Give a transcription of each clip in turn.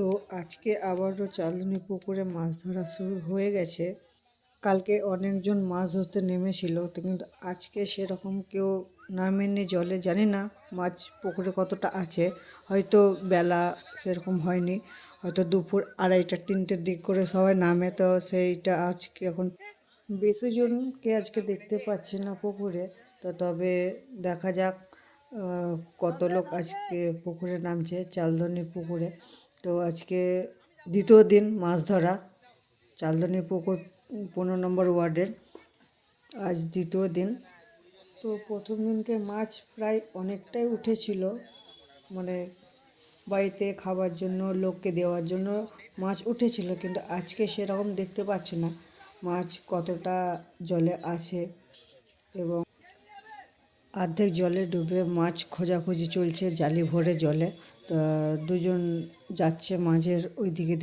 তো আজকে আবারও চাঁদনী পুকুরে মাছ ধরা শুরু হয়ে গেছে। কালকে অনেকজন মাছ ধরতে নেমেছিল, তো কিন্তু আজকে সেরকম কেউ নামেনি জলে। জানি না মাছ পুকুরে কতটা আছে, হয়তো বেলা সেরকম হয়নি, হয়তো দুপুর 2:30-3টের দিক করে সবাই নামে। তো সেইটা আজকে এখন বেশি জনকে আজকে দেখতে পাচ্ছি না পুকুরে। তো তবে দেখা যাক কত লোক আজকে পুকুরে নামছে, চালদনি পুকুরে। তো আজকে দ্বিতীয় দিন মাছ ধরা চালদনি পুকুর 15 নম্বর ওয়ার্ডের, আজ দ্বিতীয় দিন। তো প্রথম দিনকে মাছ প্রায় অনেকটাই উঠেছিল, মানে বাড়িতে খাবার জন্য, লোককে দেওয়ার জন্য মাছ উঠেছিল, কিন্তু আজকে সেরকম দেখতে পাচ্ছি না মাছ কতটা জলে আছে। এবং অর্ধেক জলে ডুবে মাছ খোঁজাখুঁজি চলছে জালি ভরে জলে। তো দুজন যাচ্ছে মাঝের ওই দিকে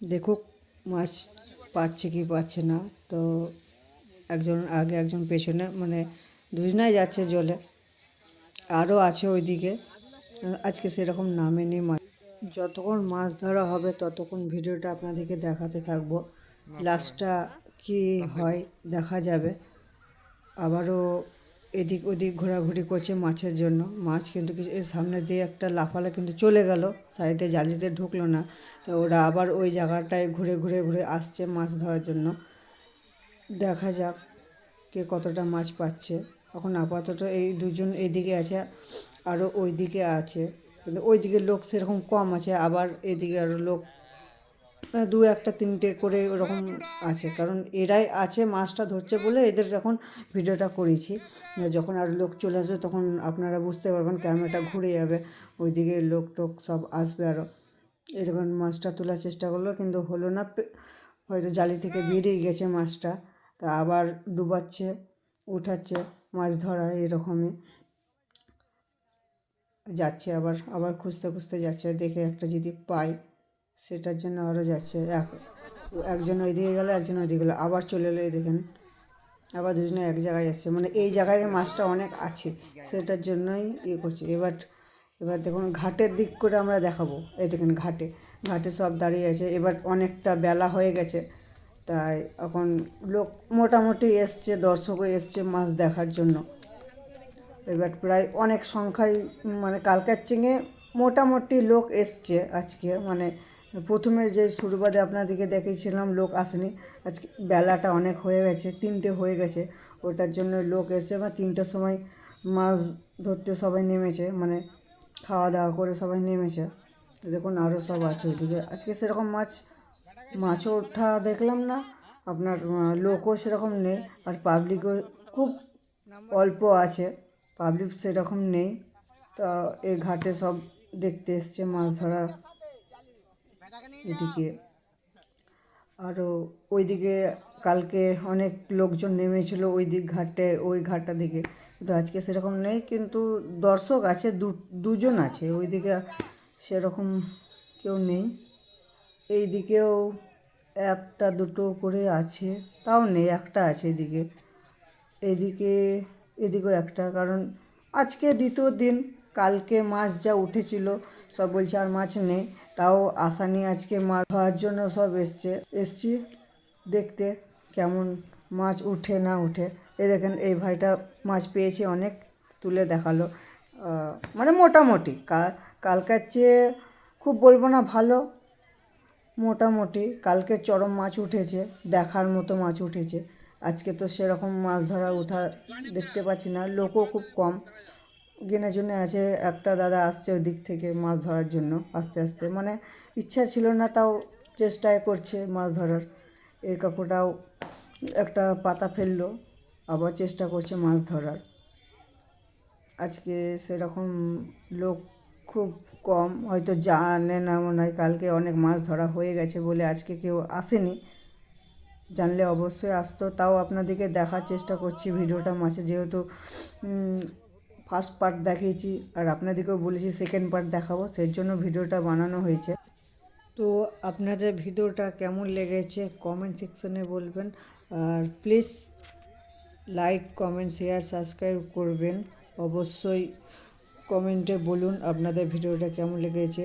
দেখুক মাছ পাচ্ছে কি পাচ্ছে না। তো একজন আগে একজন পেছনে, মানে দুজনাই যাচ্ছে জলে। আরও আছে ওইদিকে, আজকে সেরকম নামেনি মাছ। যতক্ষণ মাছ ধরা হবে ততক্ষণ ভিডিওটা আপনাদেরকে দেখাতে থাকবো। লাস্টটা কি হয় দেখা যাবে। আবারও এদিক ওদিক ঘোরাঘুরি করছে মাছের জন্য। মাছ কিন্তু কিছু এর সামনে দিয়ে একটা লাফালে কিন্তু চলে গেল, সাইডে জালিতে ঢুকলো না। তো ওরা আবার ওই জায়গাটায় ঘুরে ঘুরে ঘুরে আসছে মাছ ধরার জন্য। দেখা যাক কে কতটা মাছ পাচ্ছে। এখন আপাতত এই দুজন এইদিকে আছে, আরও ওই দিকে আছে, কিন্তু ওই দিকে লোক সেরকম কম আছে। আবার এদিকে আরও লোক 2-1-3টে করে ওরকম আছে, কারণ এরাই আছে মাছটা ধরছে বলে এদের এখন ভিডিওটা করেছি। যখন আর লোক চলে আসবে তখন আপনারা বুঝতে পারবেন, ক্যামেরাটা ঘুরে যাবে, ওইদিকে লোক টোক সব আসবে আরও। এই যখন মাছটা তোলার চেষ্টা করলো কিন্তু হলো না, হয়তো জালি থেকে বেরিয়ে গেছে মাছটা। তা আবার ডুবাচ্ছে, উঠাচ্ছে, মাছ ধরা এরকমই যাচ্ছে। আবার আবার খুঁজতে খুঁজতে যাচ্ছে, দেখে একটা যদি পায় সেটার জন্য আরও যাচ্ছে। একজন ওইদিকে গেলো, একজন ওইদিকে গেলো, আবার চলে এলো। এই দেখেন আবার দুজনে এক জায়গায় আসছে, মানে এই জায়গায় মাছটা অনেক আছে সেটার জন্যই ইয়ে করছে। এবার এবার দেখুন ঘাটের দিক করে আমরা দেখাবো। এই দেখেন ঘাটে ঘাটে সব দাঁড়িয়ে আছে। এবার অনেকটা বেলা হয়ে গেছে, তাই এখন লোক মোটামুটি এসছে, দর্শকও এসছে মাছ দেখার জন্য। এবার প্রায় অনেক সংখ্যায়, মানে কালকার চেঙে মোটামুটি লোক এসছে আজকে। মানে প্রথমে যে শুরুবাদে আপনাদেরকে দেখেছিলাম লোক আসেনি, আজকে বেলাটা অনেক হয়ে গেছে, 3টে হয়ে গেছে, ওটার জন্য লোক এসে বা 3টের সময় মাছ ধরতে সবাই নেমেছে, মানে খাওয়া দাওয়া করে সবাই নেমেছে। দেখুন আরও সব আছে ওইদিকে। আজকে সেরকম মাছও ওঠা দেখলাম না, আপনার লোকও সেরকম নেই, আর পাবলিকও খুব অল্প আছে, পাবলিক সেরকম নেই। তা এই ঘাটে সব দেখতে এসছে মাছ ধরা। এদিকে আরও ওইদিকে কালকে অনেক লোকজন নেমেছিল ওই দিক ঘাটে, ওই ঘাটটা দিকে, কিন্তু আজকে সেরকম নেই। কিন্তু দর্শক আছে, দুজন আছে ওইদিকে, সেরকম কেউ নেই। এই দিকেও 1-2 করে আছে, তাও নেই, একটা আছে এদিকে। এদিকে এদিকেও একটা, কারণ আজকে দ্বিতীয় দিন। কালকে মাছ যা উঠেছিল সব বলছে আর মাছ নেই, তাও আশা নিয়ে আজকে মাছ ধরার জন্য সব এসছি দেখতে কেমন মাছ উঠে না উঠে। এই দেখেন এই ভাইটা মাছ পেয়েছে অনেক, তুলে দেখালো। মানে মোটামুটি কালকার চেয়ে খুব বলবো না ভালো, মোটামুটি। কালকে চরম মাছ উঠেছে, দেখার মতো মাছ উঠেছে। আজকে তো সেরকম মাছ ধরা ওঠা দেখতে পাচ্ছি না, লোকও খুব কম, গেনে জন্য আছে। একটা দাদা আসছে ওই দিক থেকে মাছ ধরার জন্য, আস্তে আস্তে, মানে ইচ্ছা ছিল না তাও চেষ্টায় করছে মাছ ধরার। এই কাকুটাও একটা পাতা ফেললো, আবার চেষ্টা করছে মাছ ধরার। আজকে সেরকম লোক খুব কম, হয়তো জানে না মনে হয়, কালকে অনেক মাছ ধরা হয়ে গেছে বলে আজকে কেউ আসেনি, জানলে অবশ্যই আসতো। তাও আপনাদেরকে দেখার চেষ্টা করছি ভিডিওটা মাছে, যেহেতু ফার্স্ট পার্ট দেখিয়েছি আর আপনাদেরকেও বলেছি সেকেন্ড পার্ট দেখাবো, সেই জন্য ভিডিওটা বানানো হয়েছে। তো আপনাদের ভিডিওটা কেমন লেগেছে কমেন্ট সেকশনে বলবেন, আর please like comment share subscribe করবেন। অবশ্যই কমেন্টে বলুন আপনাদের ভিডিওটা কেমন লেগেছে।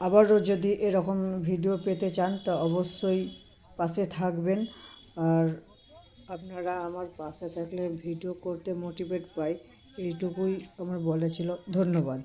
আবারও যদি এরকম ভিডিও পেতে চান তা অবশ্যই পাশে থাকবেন। আর আপনারা আমার পাশে থাকলে ভিডিও করতে মোটিভেট পাই, এইটুকুই আমার বলা ছিল। ধন্যবাদ।